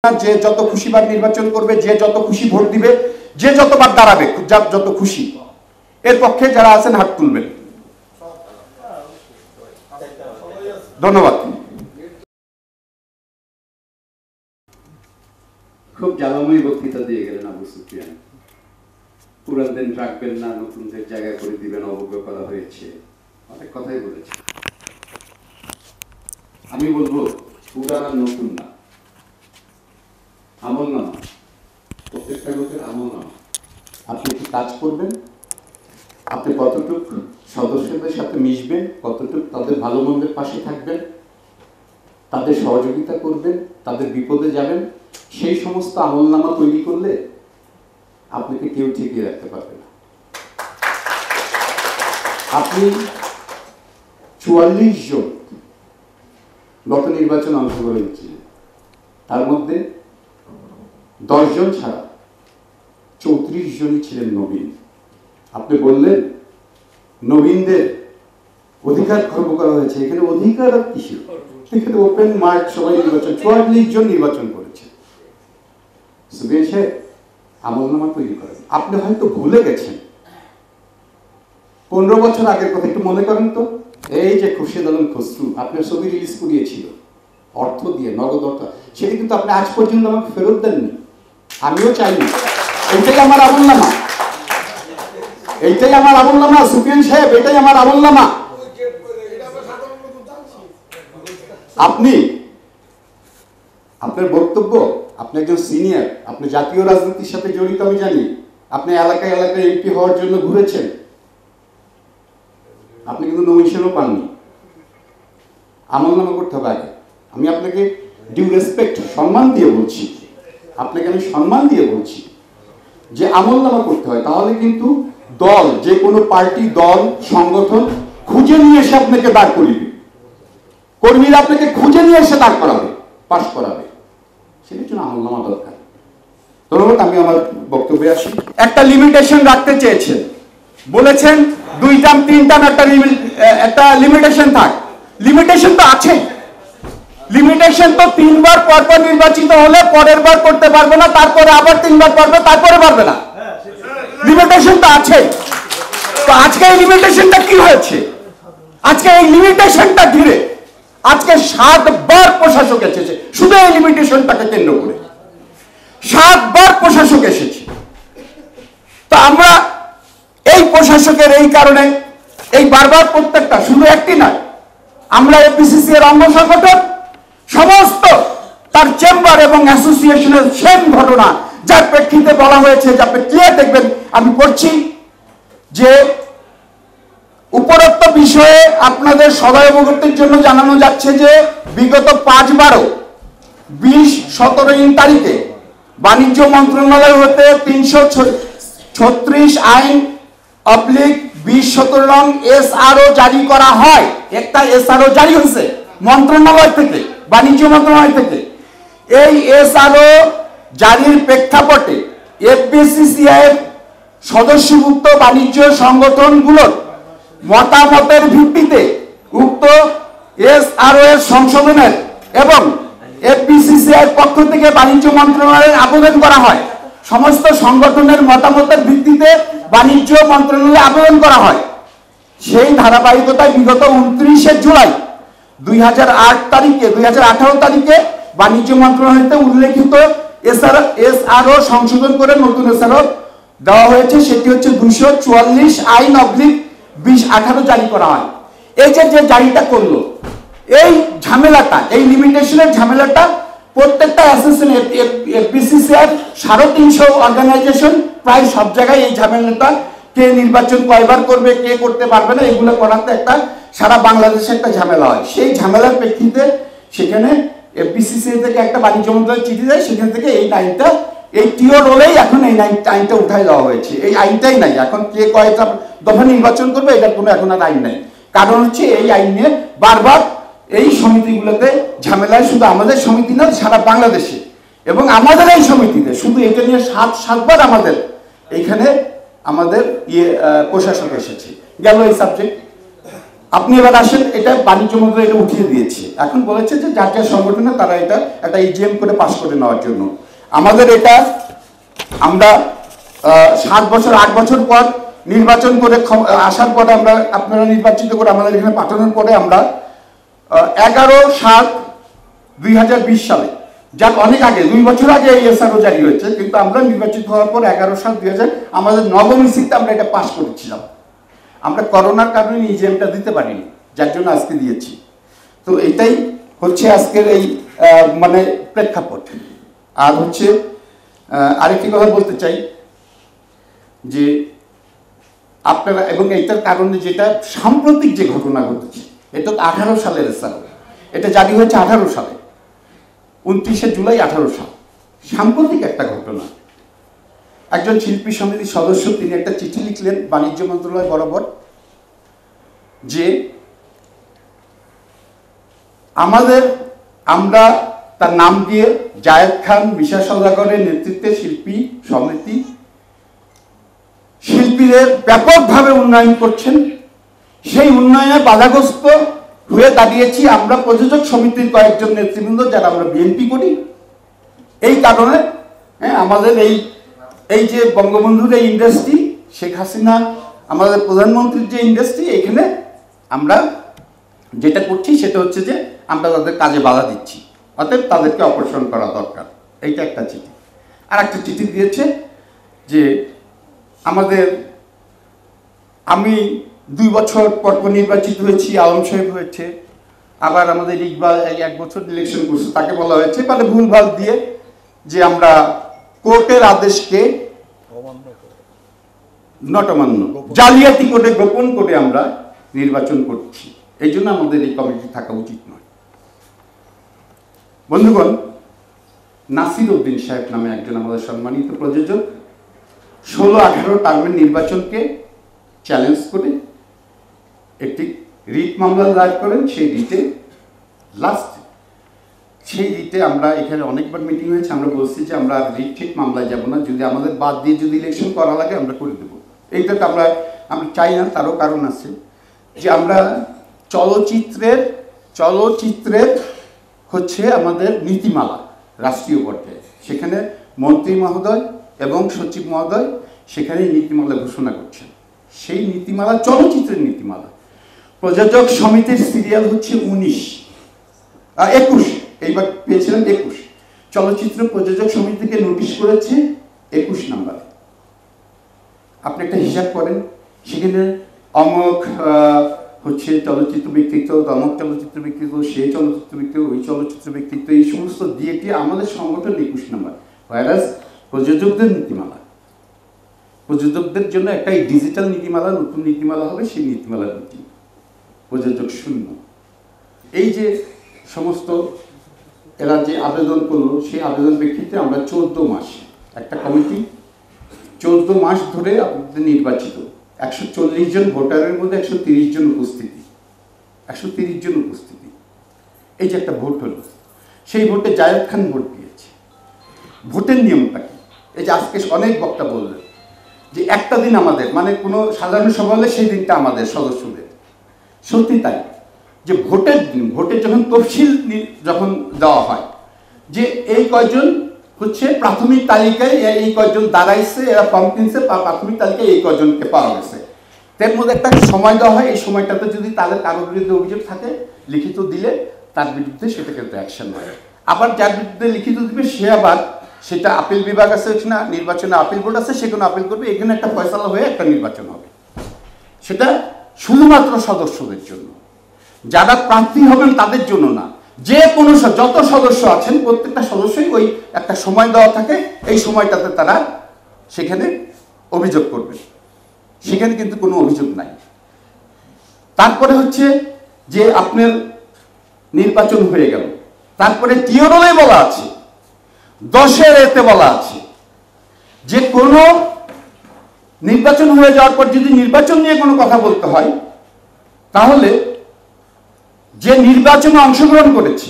যে যত খুশিবার নির্বাচন করবে, যে যত খুশি ভোট দিবে, যে যতবার দাঁড়াবে, যার যত খুশি, এর পক্ষে যারা আছেন হাত তুলবেন। ধন্যবাদ। খুব জ্বালাময়ী বক্তৃতা দিয়ে গেলেন আবু সুফিয়ান। পুরানদের রাখবেন না, নতুনদের জায়গায় করে দিবেন, অবজ্ঞ করা হয়েছে, অনেক কথাই বলেছে। আমি বলবো পুরান আর নতুন না, আমলনামা, প্রত্যেকটা লোকের আমলনামা। আপনি কি কাজ করবেন, আপনি কতটুকু সদস্যদের সাথে মিশবেন, কতটুকু তাদের ভালো মন্দের পাশে থাকবেন, তাদের সহযোগিতা করবেন, তাদের বিপদে যাবেন, সেই সমস্ত আমলনামা তৈরি করলে আপনাকে কেউ ঠেকিয়ে রাখতে পারবে না। আপনি 44 জন গত নির্বাচনে অংশগ্রহণ ছিলেন, তার মধ্যে 10 জন ছাড়া 34 জনই ছিলেন নবীন। আপনি বললেন নবীনদের অধিকার খর্ব করা হয়েছে। এখানে অধিকার আর কিছু, এখানে ওপেন মার্ক সবাই নির্বাচন, 44 জন নির্বাচন করেছে। সুবিন সাহেব আমলনামা তৈরি করেন। আপনি হয়তো ভুলে গেছেন 15 বছর আগের কথা, একটু মনে করেন তো। এই যে খুরশেদ আলম খসরু আপনার ছবি রিলিজ করিয়েছিল অর্থ দিয়ে, নগদ অর্থ, সেটা কিন্তু আপনি আজ পর্যন্ত আমাকে ফেরত দেননি, আমিও চাইনি। এইটাই আমার আমলনামা, এইটাই আমার আমলনামা সুফিয়ান সাহেব, এটাই আমার আমলনামা। আপনি আপনার বক্তব্য, আপনি একজন সিনিয়র, আপনি জাতীয় রাজনীতির সাথে জড়িত আমি জানি, আপনি এলাকায় এলাকায় এমপি হওয়ার জন্য ঘুরেছেন, আপনি কিন্তু নমিনেশনও পাননি। আমলনামা করতে হবে আগে। আমি আপনাকে ডিউ রেসপেক্ট, সম্মান দিয়ে বলছি, আপনাকে আমি সম্মান দিয়ে বলছি যে আমলনামা করতে হয়। তাহলে কিন্তু দল, যে কোনো পার্টি, দল, সংগঠন খুঁজে নিয়ে এসে আপনাকে দাঁড় করিবে, কর্মীরা আপনাকে খুঁজে নিয়ে এসে দাঁড় করাবে, পাশ করাবে, সেটার জন্য আমলনামা দরকার। ধন্যবাদ। আমি আমার বক্তব্যে আসি। একটা লিমিটেশন রাখতে চেয়েছেন, বলেছেন 2 টার্ম 3 টার্ম একটা লিমিটেশন থাক। লিমিটেশন তো আছে, লিমিটেশন তো 3 বার পরপর নির্বাচিত হলে পরের বার করতে পারবে না, তারপরে আবার 3 বার পারবে, তারপরে পারবে না। লিমিটেশন তো আছে। তো আজকে এই লিমিটেশনটা কি হয়েছে? আজকে এই লিমিটেশনটা ঘিরে আজকে 7 বার প্রশাসক এসেছে, শুধু এই লিমিটেশনটাকে কেন্দ্র করে 7 বার প্রশাসক এসেছে। তো আমরা এই প্রশাসকের এই কারণে এই বারবার প্রত্যেকটা, শুধু একটি নয়, আমরা এপিসিসি এর অঙ্গ সংগঠন সমস্ত তার চেম্বার এবং অ্যাসোসিয়েশনের সেম ঘটনা, যার প্রেক্ষিতে বলা হয়েছে, যে আপনি ক্লিয়ার দেখবেন, আমি পড়ছি যে উপরোক্ত বিষয়ে আপনাদের সদয় অবগতির জন্য জানানো যাচ্ছে যে বিগত 5/12, 20-17 তারিখে বাণিজ্য মন্ত্রণালয় হতে 336 আইন অবলিক 2017 নং SRO জারি করা হয়। একটা SRO জারি হয়েছে মন্ত্রণালয় থেকে, বাণিজ্য মন্ত্রণালয় থেকে। এই SRO জারির প্রেক্ষাপটে FBCCI সদস্যভুক্ত বাণিজ্য সংগঠনগুলোর মতামতের ভিত্তিতে উক্ত SRO এর সংশোধনের এবং FBCCI পক্ষ থেকে বাণিজ্য মন্ত্রণালয়ের আবেদন করা হয়। সমস্ত সংগঠনের মতামতের ভিত্তিতে বাণিজ্য মন্ত্রণালয়ে আবেদন করা হয়। সেই ধারাবাহিকতায় বিগত 29 জুলাই 2018 তারিখে বাণিজ্য মন্ত্রণালয়তে উল্লেখিত SRO সংশোধন করে নতুন SRO দেওয়া হয়েছে। সেটি হচ্ছে 244 আইন অবলিক 2018 জারি করা হয়। এই যে জারিটা করলো, এই ঝামেলাটা, এই লিমিটেশনের ঝামেলাটা প্রত্যেকটা অ্যাসোসিয়েশন, FBCCI 350 অর্গানাইজেশন প্রায় সব জায়গায় এই ঝামেলাটা, কে নির্বাচন কয়বার করবে, কে করতে পারবে না, এগুলো করাতে একটা সারা বাংলাদেশে একটা ঝামেলা হয়। সেই ঝামেলার প্রেক্ষিতে সেখানে FBCCI থেকে একটা বাণিজ্য মন্ত্রণালয় চিঠি দেয়, সেখান থেকে এই আইনটা, এই টিও রোলেই এখন এই আইনটা উঠাই দেওয়া হয়েছে। এই আইনটাই নাই এখন, কে কয়টা দফা নির্বাচন করবে এটার কোনো এখন আর আইন নাই। কারণ হচ্ছে এই আইন নিয়ে বারবার এই সমিতিগুলোতে ঝামেলায়, শুধু আমাদের সমিতি না, সারা বাংলাদেশে, এবং আমাদের এই সমিতিতে শুধু এটা নিয়ে 7বার আমাদের এইখানে আমাদের প্রশাসক এসেছে। গেল এই সাবজেক্ট। আপনি এবার আসেন, এটা বাণিজ্য মন্ত্রণালয় এটা উঠিয়ে দিয়েছে, এখন বলেছে যে যার যার সংগঠনে তারা এটা একটা ইজিএম করে পাস করে নেওয়ার জন্য। আমাদের এটা আমরা 7 বছর 8 বছর পর নির্বাচন করে আসার পরে আমরা আপনারা নির্বাচিত করে আমাদের এখানে পাঠানোর পরে আমরা 11/7/2020 সালে, যার অনেক আগে 2 বছর আগে এই এসআরও জারি হয়েছে, কিন্তু আমরা নির্বাচিত হওয়ার পর 11/7/2000 আমাদের নবম ইসিতে আমরা এটা পাস করেছিলাম। আমরা করোনার কারণে ইজিএমটা দিতে পারিনি, যার জন্য আজকে দিয়েছি। তো এটাই হচ্ছে আজকের এই মানে প্রেক্ষাপট। আর হচ্ছে আরেকটি কথা বলতে চাই যে আপনারা, এবং এইটার কারণে যেটা সাম্প্রতিক যে ঘটনা ঘটেছে, এটা 18 সালের এসআরও, এটা জারি হয়েছে 18 সালে, 29শে জুলাই 18 সাল, সাম্প্রতিক একটা ঘটনা। একজন শিল্পী সমিতির সদস্য তিনি একটা চিঠি লিখলেন বাণিজ্য মন্ত্রণালয় বরাবর যে আমরা তার নাম দিয়ে জায়েদ খান মিশা সওদাগরের নেতৃত্বে শিল্পী সমিতি শিল্পীদের ব্যাপকভাবে উন্নয়ন করছেন, সেই উন্নয়নে বাধাগ্রস্ত হয়ে দাঁড়িয়েছি আমরা প্রযোজক সমিতির কয়েকজন নেতৃবৃন্দ, যারা আমরা বিএনপি করি। এই কারণে আমাদের এই যে বঙ্গবন্ধুর এই ইন্ডাস্ট্রি, শেখ হাসিনা আমাদের প্রধানমন্ত্রীর যে ইন্ডাস্ট্রি, এখানে আমরা যেটা করছি সেটা হচ্ছে যে আমরা তাদের কাজে বাধা দিচ্ছি, অতএব তাদেরকে অপসারণ করা দরকার। এইটা একটা চিঠি। আর একটা চিঠি দিয়েছে যে আমি 2 বছর পর নির্বাচিত হয়েছি, আলম সাহেব হয়েছে, আবার আমাদের ইকবাল 1 বছর ইলেকশন করছে, তাকে বলা হয়েছে মানে ভুলভাল দিয়ে যে আমরা কোর্টের আদেশকে অমান্য, জালিয়াতি করে গোপন করে আমরা নির্বাচন করছি, এই জন্য আমাদের এই কমিটি থাকা উচিত নয়। বন্ধুগণ, নাসির উদ্দিন সাহেব নামে একজন আমাদের সম্মানিত প্রযোজক 16-18 টার্মের নির্বাচনকে চ্যালেঞ্জ করে একটি রিট মামলা দায়ের করেন। সেই রিটে আমরা এখানে অনেকবার মিটিং হয়েছে, আমরা বলছি যে আমরা রিট ঠিক মামলায় যাব না, যদি আমাদের বাদ দিয়ে যদি ইলেকশন করা লাগে আমরা করে দেবো। এইটা তো আমরা চাই না, তারও কারণ আছে যে আমরা চলচ্চিত্রের হচ্ছে আমাদের নীতিমালা রাষ্ট্রীয় পর্যায়ে, সেখানে মন্ত্রী মহোদয় এবং সচিব মহোদয় সেখানে নীতিমালা ঘোষণা করছেন। সেই নীতিমালা চলচ্চিত্রের নীতিমালা, প্রযোজক সমিতির সিরিয়াল হচ্ছে 21, এইবার পেয়েছিলেন 21, চলচ্চিত্র প্রযোজক সমিতিকে নোটিশ করেছে 21 নম্বরে। আপনি একটা হিসাব করেন, সেখানে অমক হচ্ছে চলচ্চিত্র ব্যক্তিত্ব, অমক চলচ্চিত্র ব্যক্তিত্ব, সেই চলচ্চিত্র ব্যক্তিত্ব, ওই চলচ্চিত্র ব্যক্তিত্ব, এই সমস্ত দিয়েটি আমাদের সংগঠন 21 নম্বর। ভাইরাস প্রযোজকদের নীতিমালা, প্রযোজকদের জন্য একটা ডিজিটাল নীতিমালা, নতুন নীতিমালা হবে, সেই নীতিমালার নীতি প্রযোজক শূন্য। এই যে সমস্ত এরা যে আবেদন করলো, সেই আবেদন প্রেক্ষিতে আমরা 14 মাস, একটা কমিটি 14 মাস ধরে আপনাদের নির্বাচিত 140 জন ভোটারের মধ্যে 130 জন উপস্থিতি, 130 জন উপস্থিতি, এই যে একটা ভোট হলো, সেই ভোটে জায়েদ খান ভোট দিয়েছে। ভোটের নিয়মটা কি? এই যে আজকে অনেক বক্তা বললেন যে একটা দিন আমাদের মানে কোনো সাধারণ সভা হলে সেই দিনটা আমাদের সদস্যদের, সত্যি তাই যে ভোটের দিন, ভোটের যখন তফসিল যখন দেওয়া হয় যে এই কয়জন হচ্ছে প্রাথমিক তালিকায় এই কয়জন দাঁড়াইছে, এরা ফর্ম কিনছে, প্রাথমিক তালিকায় এই কয়জনকে পাওয়া গেছে, তার মধ্যে একটা সময় দেওয়া হয়। এই সময়টাতে যদি তাদের কারোর বিরুদ্ধে অভিযোগ থাকে লিখিত দিলে তার বিরুদ্ধে সেটা কিন্তু অ্যাকশন হয়। আবার যার বিরুদ্ধে লিখিত দিবে সে আবার সেটা আপিল বিভাগ আছে না, নির্বাচনে আপিল বোর্ড আছে, সেখানে আপিল করবে, এখানে একটা ফয়সালা হয়ে একটা নির্বাচন হবে। সেটা শুধুমাত্র সদস্যদের জন্য, যারা প্রার্থী হবেন তাদের জন্য না। যে কোনো যত সদস্য আছেন প্রত্যেকটা সদস্যই ওই একটা সময় দেওয়া থাকে, এই সময়টাতে তারা সেখানে অভিযোগ করবে, সেখানে কিন্তু কোনো অভিযোগ নাই। তারপরে হচ্ছে যে আপনার নির্বাচন হয়ে গেল, তারপরে টিওরলে বলা আছে, 10-এর এতে বলা আছে যে কোনো নির্বাচন হয়ে যাওয়ার পর যদি নির্বাচন নিয়ে কোনো কথা বলতে হয় তাহলে যে নির্বাচনে অংশগ্রহণ করেছে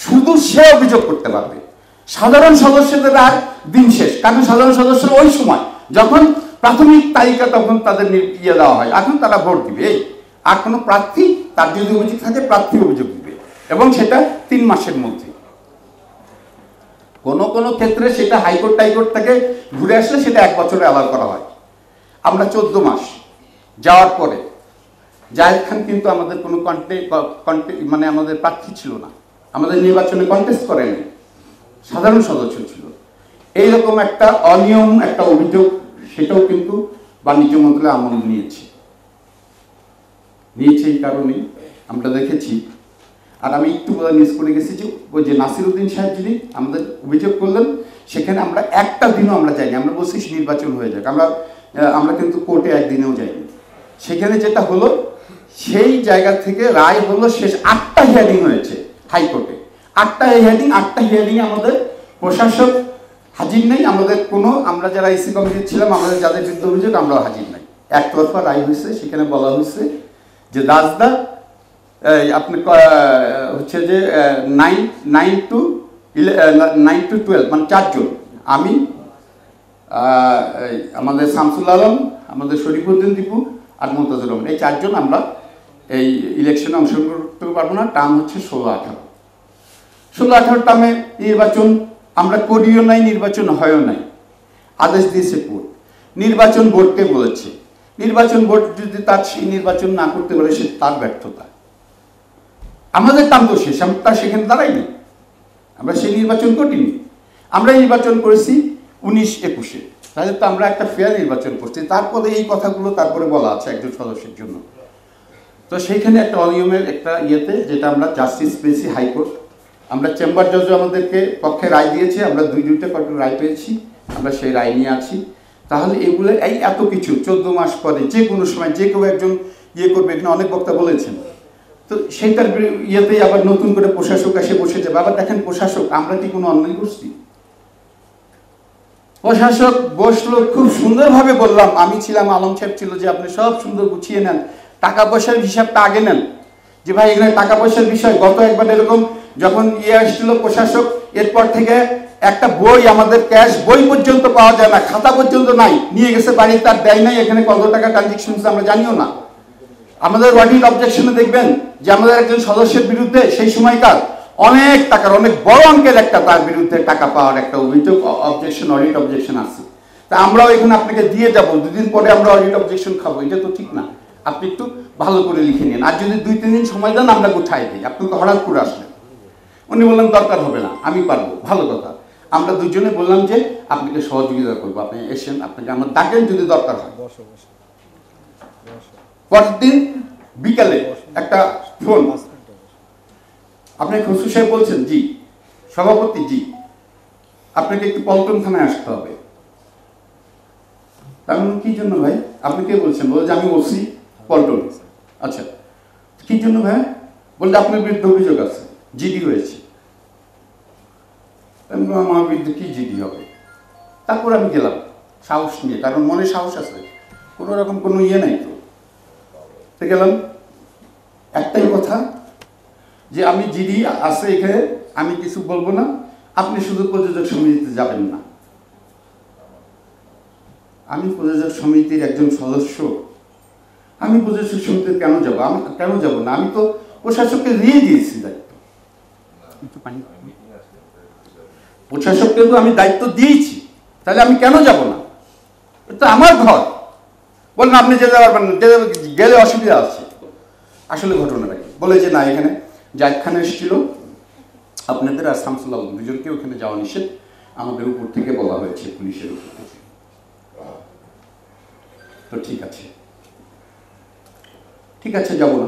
শুধু সে অভিযোগ করতে পারবে, সাধারণ সদস্যদের আর দিন শেষ। কারণ সাধারণ সদস্যরা ওই সময় যখন প্রাথমিক তালিকা তখন তাদের ইয়ে দেওয়া হয়, এখন তারা ভোট দিবে, এই আর কোনো প্রার্থী তার যদি অভিযোগ থাকে প্রার্থী অভিযোগ দিবে, এবং সেটা 3 মাসের মধ্যে। কোনো কোনো ক্ষেত্রে সেটা হাইকোর্ট টাইকোর্ট থেকে ঘুরে আসলে সেটা 1 বছরে অ্যালাউ করা হয়। আমরা 14 মাস যাওয়ার পরে জায়েদ খান কিন্তু আমাদের কোনো মানে আমাদের প্রার্থী ছিল না, আমাদের নির্বাচনে কন্টেস্ট করেনি, সাধারণ সদস্য ছিল। এইরকম একটা অনিয়ম, একটা অভিযোগ, সেটাও কিন্তু বাণিজ্য মন্ত্রণালয় আমল নিয়েছে। এই কারণেই আমরা দেখেছি। আর আমি একটু মিস করে গেছি যে ওই যে নাসিরউদ্দিন সাহেব যিনি আমাদের অভিযোগ করলেন, সেখানে আমরা একটা দিনও আমরা যাইনি। আমরা বলছি নির্বাচন হয়ে যাক, আমরা কিন্তু কোর্টে একদিনেও যাইনি। সেখানে যেটা হলো, সেই জায়গা থেকে রায় হলো শেষ 8টা হিয়ারিং হয়েছে হাইকোর্টে। 8টা হিয়ারিং আমাদের প্রশাসক হাজির নেই, আমরা যারা ইসি কমিটি ছিলাম, আমাদের যাদের বিরুদ্ধে অভিযোগ, আমরাও হাজির নাই। একতরফা রায় হয়েছে। সেখানে বলা হয়েছে যে দাসদা আপনি হচ্ছে যে 9 to 12 মানে 4 জন, আমি, আমাদের শামসুল আলম, আমাদের শরীফউদ্দিন দীপু আর মুমতাজুর রহমান, এই 4 জন আমরা এই ইলেকশনে অংশগ্রহণ করতে পারবো না। টার্ম হচ্ছে 16-18 টার্মে নির্বাচন আমরা করিও নাই, নির্বাচন হয়ও নাই। আদেশ দিয়েছে কোর্ট, নির্বাচন বোর্ডকে বলেছে। নির্বাচন বোর্ড যদি তার সেই নির্বাচন না করতে পারে, সে তার ব্যর্থতা। আমাদের টার্ম তো শেষ, আমরা সেখানে দাঁড়াইনি, আমরা সেই নির্বাচন করিনি। আমরা নির্বাচন করেছি 19-21-এ, তাহলে তো আমরা একটা ফেয়ার নির্বাচন করছি। তারপরে এই কথাগুলো তারপরে বলা আছে একজন সদস্যের জন্য। তো সেইখানে একটা অনিয়মের একটা ইয়েতে, যেটা আমরা জাস্টিস পেয়েছি হাইকোর্ট, আমরা চেম্বার জজও আমাদেরকে পক্ষে রায় দিয়েছে, আমরা দুইটা কোর্টের রায় পেয়েছি, আমরা সেই রায় নিয়ে আছি। তাহলে এগুলো এত কিছু 14 মাস পরে যে কোনো সময় যে কেউ একজন করবে, এখানে অনেক বক্তা বলেছেন। তো সেইটার ইয়েতেই আবার নতুন করে প্রশাসক এসে বসে যাবে। আবার দেখেন প্রশাসক, আমরা কি কোনো অন্যায় করছি? প্রশাসক বসলো, খুব সুন্দরভাবে বললাম, আমি ছিলাম, আলম সাহেব ছিল, যে আপনি সব সুন্দর গুছিয়ে নেন, টাকা পয়সার হিসাবটা আগে নেন, যে ভাই এখানে টাকা পয়সার বিষয়। গত একবার এরকম যখন আসছিল প্রশাসক, এরপর থেকে একটা বই, আমাদের ক্যাশ বই পর্যন্ত পাওয়া যায় না, খাতা পর্যন্ত নাই, নিয়ে গেছে বাড়ি, তার দেয় নাই, এখানে কত টাকা ট্রানজেকশন আমরা জানিও না। আমাদের অডিট অবজেকশনে দেখবেন যে আমাদের একজন সদস্যের বিরুদ্ধে সেই সময়কার অনেক টাকার, অনেক বড় অঙ্কের একটা তার বিরুদ্ধে টাকা পাওয়ার একটা অভিযোগ, অবজেকশন, অডিট অবজেকশন আছে। তা আমরাও এখানে আপনাকে দিয়ে যাব, 2 দিন পরে আমরা অডিট অবজেকশন খাবো, এটা তো ঠিক না। আপনি একটু ভালো করে লিখে নিন, আর যদি 2-3 দিন সময় দেন আমরা গোছাই দিই। আপনি তো হঠাৎ করে আসলেন। উনি বললেন দরকার হবে না, আমি পারবো, ভালো কথা। আমরা দুজনে বললাম যে আপনাকে সহযোগিতা করবো, আপনি এসেন, আপনাকে আমার ডাকেন যদি দরকার হয়। পরের দিন বিকালে একটা ফোন, আপনি খসরু সাহেব বলছেন, জি সভাপতি, জি আপনাকে একটু পল্টন থানায় আসতে হবে। আমি কি জন্য ভাই? আপনি কে বলছেন? বলে যে আমি ওসি পল্টন। আচ্ছা, কি জন্য ভাই? বলতে আপনার বিরুদ্ধে অভিযোগ আছে, জিডি হয়েছে। আমার বিরুদ্ধে কি জিডি হবে? তারপর আমি গেলাম সাহস নিয়ে, কারণ মনে সাহস আছে, কোনো রকম কোনো নাই তো গেলাম। একটাই কথা, যে আমি জিডি আছে এখানে, আমি কিছু বলবো না, আপনি শুধু প্রযোজক সমিতিতে যাবেন না। আমি প্রযোজক সমিতির একজন সদস্য, আমি প্রযোজক সমিতিতে কেন যাব? আমি কেন যাব না? আমি তো প্রশাসককে দিয়ে দিয়েছি দায়িত্ব, প্রশাসককে তো আমি দায়িত্ব দিয়েছি, তাহলে আমি কেন যাব না? এটা আমার ঘর। বললেন আপনি যেতে পারবেন না, গেলে অসুবিধা আছে। আসলে ঘটনাটা কি? বলে যে না, এখানে জায়েদ খান এসেছিল, আপনাদের আর শামসুল আলম দুজনকে ওখানে যাওয়া নিষেধ, আমাদের উপর থেকে বলা হয়েছে, পুলিশের উপর থেকে। তো ঠিক আছে, যাব না।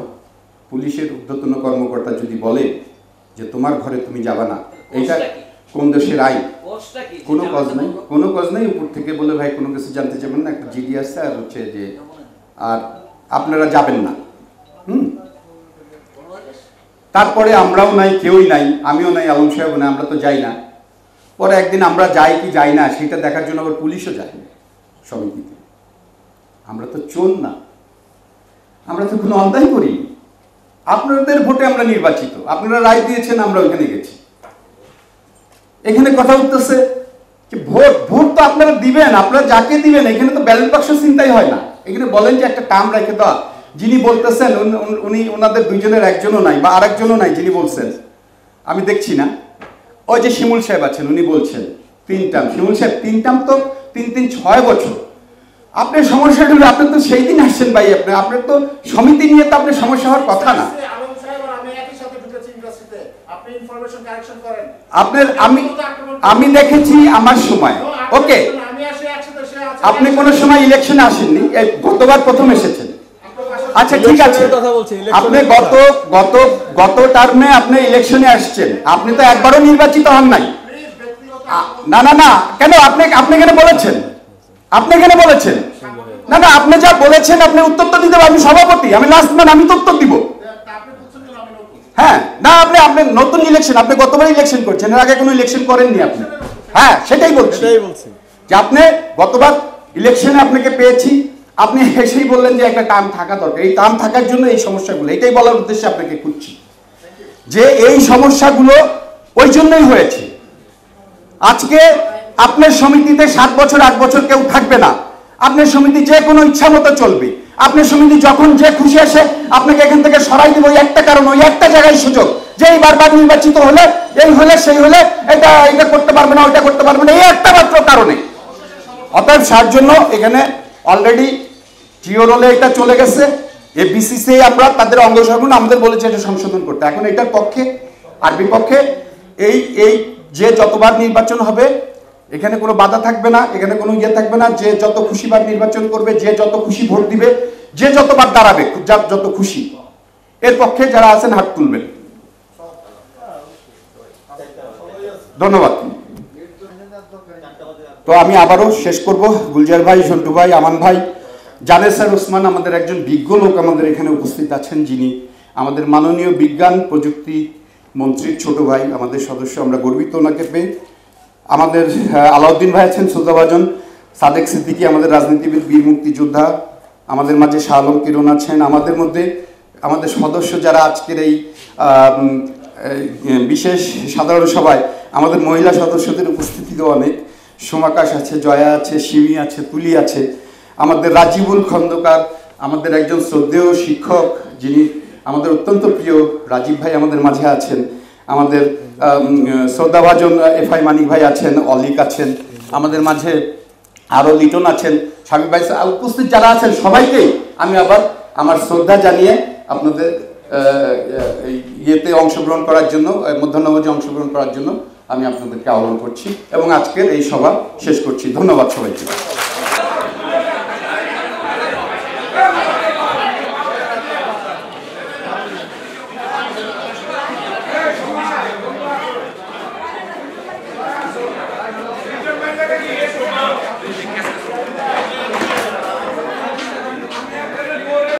পুলিশের ঊর্ধ্বতন কর্মকর্তা যদি বলে যে তোমার ঘরে তুমি যাবা না, এটা কোন দেশের আইন? কোনো কাজ নাই। উপর থেকে বলে ভাই কোনো কিছু জানতে চাবেন না, একটা জিডি আছে, আর হচ্ছে যে আর আপনারা যাবেন না। তারপরে আমরাও নাই, কেউই নাই, আমিও নাই, আলম সাহেব নাই, আমরা তো যাই না। পরে একদিন আমরা যাই কি যাই না সেটা দেখার জন্য আবার পুলিশও যায় সমিতিতে। আমরা তো চোর না, আমরা তো কোনো অন্যায় করিনি। আপনাদের ভোটে আমরা নির্বাচিত, আপনারা রায় দিয়েছেন, আমরা ওইখানে গেছি। এখানে কথা উঠতেছে যে ভোট তো আপনারা দিবেন, আপনারা যাকে দিবেন, এখানে তো ব্যালট বাক্স চিন্তাই হয় না। এখানে বলেন যে একটা টার্ম রেখে দেওয়া, যিনি বলতেছেন উনি ওনাদের দুইজনের একজনও নাই বা আরেকজনও নাই যিনি বলছেন, আমি দেখছি না। ওই যে শিমুল সাহেব আছেন, উনি বলছেন 3 টার্ম। শিমুল সাহেব 3 টার্ম তো 3 3 6 বছর। আপনার সমস্যাটা হলো আপনি তো সেই দিন আসছেন ভাই, আপনার তো সমিতি নিয়ে তো আপনার সমস্যা হওয়ার কথা না। আপনার আমি দেখেছি আমার সময়। ওকে, আপনি কোন সময় ইলেকশনে আসেননি, গতবার প্রথম এসেছেন। আচ্ছা ঠিক আছে, আপনি গত টার্মে আপনি ইলেকশনে আসছেন, আপনি তো একবারও নির্বাচিত হন নাই। না না না, কেন আপনি কেন বলেছেন? আপনি কেন বলেছেন? না না, আপনি যা বলেছেন আপনি উত্তর তো দিতে, আমি সভাপতি, আমি লাস্ট ম্যান, আমি তো উত্তর দিব। হ্যাঁ না, আপনি নতুন ইলেকশন, আপনি গতবার ইলেকশন করছেন, এর আগে কোনো ইলেকশন করেননি আপনি। হ্যাঁ সেটাই বলছি যে আপনি গতবার ইলেকশনে আপনাকে পেয়েছি, আপনি এসেই বললেন যে একটা টার্ম থাকা দরকার। এই টার্ম থাকার জন্য এই সমস্যাগুলো, এটাই বলার উদ্দেশ্যে আপনাকে খুঁজছি যে এই সমস্যাগুলো ওই জন্যই হয়েছে। আজকে আপনার সমিতিতে 7 বছর 8 বছর কেউ থাকবে না। আপনার সমিতি যে কোনো ইচ্ছা মতো চলবে। আপনার সমিতি যখন যে খুশি আসে আপনাকে এখান থেকে সরাই দেবে, ওই একটা কারণ, ওই একটা জায়গায় সুযোগ, যে এই বারবার নির্বাচিত হলে এই হলে সেই হলে এটা করতে পারবে না, ওইটা করতে পারবে না, এই একটা মাত্র কারণে। অতএব তার জন্য এখানে অলরেডি জিও রোলে এটা চলে গেছে। বিসিসিআই আমরা তাদের অঙ্গসংগঠন আমাদের বলেছে এটা সংশোধন করতে। এখন এটার পক্ষে আর বিপক্ষে এই যে যতবার নির্বাচন হবে এখানে কোনো বাধা থাকবে না, এখানে কোনো ইয়ে থাকবে না। যে যত খুশিবার নির্বাচন করবে, যে যত খুশি ভোট দিবে, যে যতবার দাঁড়াবে, যার যত খুশি, এর পক্ষে যারা আছেন হাত তুলবেন। ধন্যবাদ। তো আমি আবারও শেষ করব। গুলজার ভাই, সন্টু ভাই, আমান ভাই, জানের স্যার ওসমান, আমাদের একজন বিজ্ঞ লোক আমাদের এখানে উপস্থিত আছেন, যিনি আমাদের মাননীয় বিজ্ঞান প্রযুক্তি মন্ত্রীর ছোট ভাই, আমাদের সদস্য, আমরা গর্বিত ওনাকে পেয়ে। আমাদের আলাউদ্দিন ভাই আছেন, সুলতাবাজন, সাদেক সিদ্দিকী আমাদের রাজনীতিবিদ, বীর মুক্তিযোদ্ধা, আমাদের মাঝে শাহ আলম কিরণ আছেন। আমাদের মধ্যে আমাদের সদস্য যারা আজকের এই বিশেষ সাধারণ সভায়, আমাদের মহিলা সদস্যদের উপস্থিতিও অনেক। সোমাকাশ আছে, জয়া আছে, সিমি আছে, তুলি আছে, আমাদের রাজীবুল খন্দকার, আমাদের একজন শ্রদ্ধেয় শিক্ষক যিনি আমাদের অত্যন্ত প্রিয় রাজীব ভাই আমাদের মাঝে আছেন, আমাদের শ্রদ্ধাভাজন এফআই মানিক ভাই আছেন, অলিক আছেন, আমাদের মাঝে আরও লিটন আছেন, স্বামী ভাই, উপস্থিত যারা আছেন সবাইকেই আমি আবার আমার শ্রদ্ধা জানিয়ে আপনাদের ইয়েতে অংশগ্রহণ করার জন্য, মধ্যাহ্নভোজে অংশগ্রহণ করার জন্য আমি আপনাদেরকে আহ্বান করছি এবং আজকের এই সভা শেষ করছি। ধন্যবাদ সবাইকে।